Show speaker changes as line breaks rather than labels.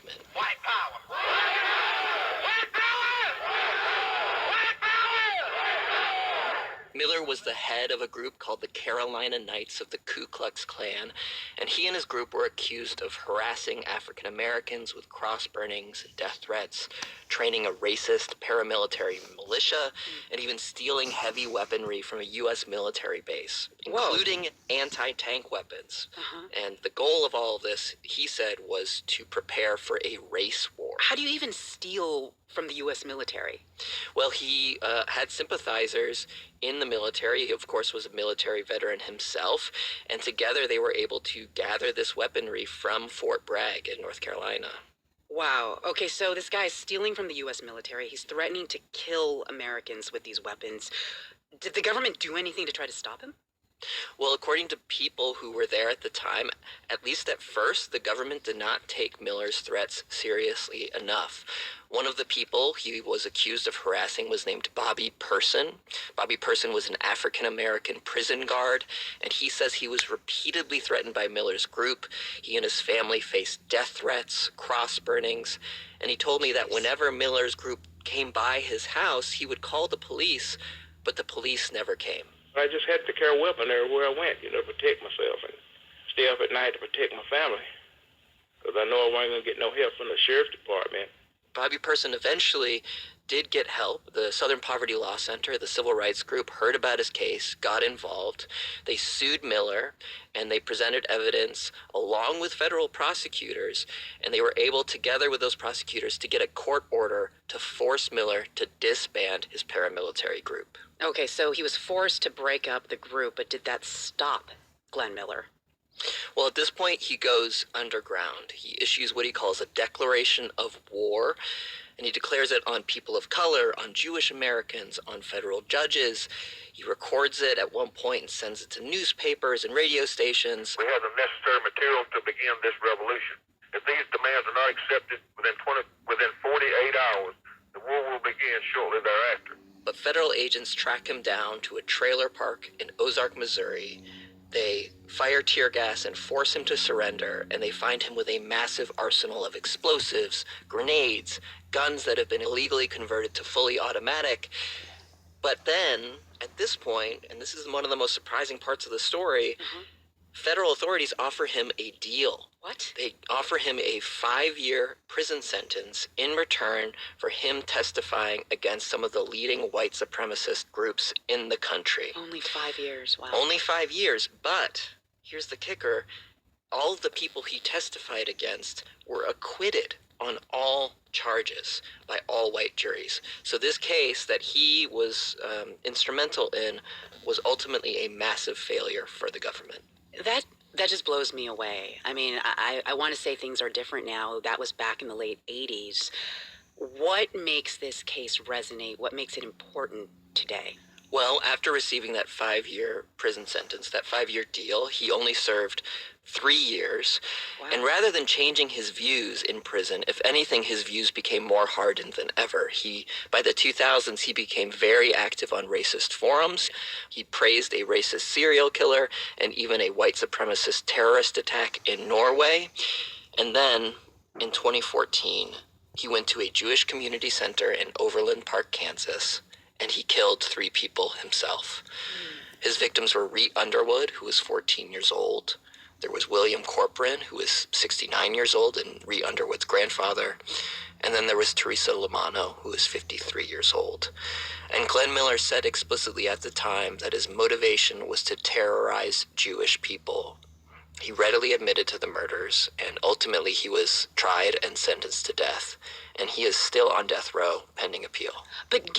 movement.
White power! White power! White power!
Miller was the head of a group called the Carolina Knights of the Ku Klux Klan, and he and his group were accused of harassing African Americans with cross burnings and death threats, training a racist paramilitary militia, and even stealing heavy weaponry from a U.S. military base, including anti-tank weapons. And the goal of all of this, he said, was to prepare for a race war.
How do you even steal from the U.S. military?
Well, he had sympathizers in the military. He, of course, was a military veteran himself, and together they were able to gather this weaponry from Fort Bragg in North Carolina.
Wow. Okay, so this guy is stealing from the U.S. military. He's threatening to kill Americans with these weapons. Did the government do anything to try to stop him?
Well, according to people who were there at the time, at least at first, the government did not take Miller's threats seriously enough. One of the people he was accused of harassing was named Bobby Person. Bobby Person was an African-American prison guard, and he says he was repeatedly threatened by Miller's group. He and his family faced death threats, cross burnings, and he told me that whenever Miller's group came by his house, he would call the police, but the police never came.
I just had to carry a weapon everywhere I went, to protect myself and stay up at night to protect my family. Because I know I wasn't going to get no help from the sheriff's department.
Bobby Person eventually did get help. The Southern Poverty Law Center, the civil rights group, heard about his case, got involved. They sued Miller, and they presented evidence along with federal prosecutors, and they were able, together with those prosecutors, to get a court order to force Miller to disband his paramilitary group.
Okay, so he was forced to break up the group, but did that stop Glenn Miller?
Well, at this point, he goes underground. He issues what he calls a declaration of war, and he declares it on people of color, on Jewish Americans, on federal judges. He records it at one point and sends it to newspapers and radio stations.
We have the necessary materials to begin this revolution. If these demands are not accepted within 48 hours, the war will begin shortly thereafter.
But federal agents track him down to a trailer park in Ozark, Missouri. They fire tear gas and force him to surrender, and they find him with a massive arsenal of explosives, grenades, guns that have been illegally converted to fully automatic. But then, at this point, and this is one of the most surprising parts of the story, federal authorities offer him a deal.
What?
They offer him a 5-year prison sentence in return for him testifying against some of the leading white supremacist groups in the country.
Only 5 years, wow.
Only 5 years, but here's the kicker. All of the people he testified against were acquitted on all charges by all white juries. So this case that he was instrumental in was ultimately a massive failure for the government.
That just blows me away. I mean, I want to say things are different now. That was back in the late 80s. What makes this case resonate? What makes it important today?
Well, after receiving that 5-year prison sentence, that 5-year deal, he only served 3 years.
Wow.
And rather than changing his views in prison, if anything, his views became more hardened than ever. By the 2000s, he became very active on racist forums. He praised a racist serial killer and even a white supremacist terrorist attack in Norway. And then, in 2014, he went to a Jewish community center in Overland Park, Kansas, and he killed 3 people himself. His victims were Reet Underwood, who was 14 years old. There was William Corcoran, who was 69 years old and Reet Underwood's grandfather. And then there was Teresa Lamano, who was 53 years old. And Glenn Miller said explicitly at the time that his motivation was to terrorize Jewish people. He readily admitted to the murders, and ultimately he was tried and sentenced to death. And he is still on death row pending appeal.
But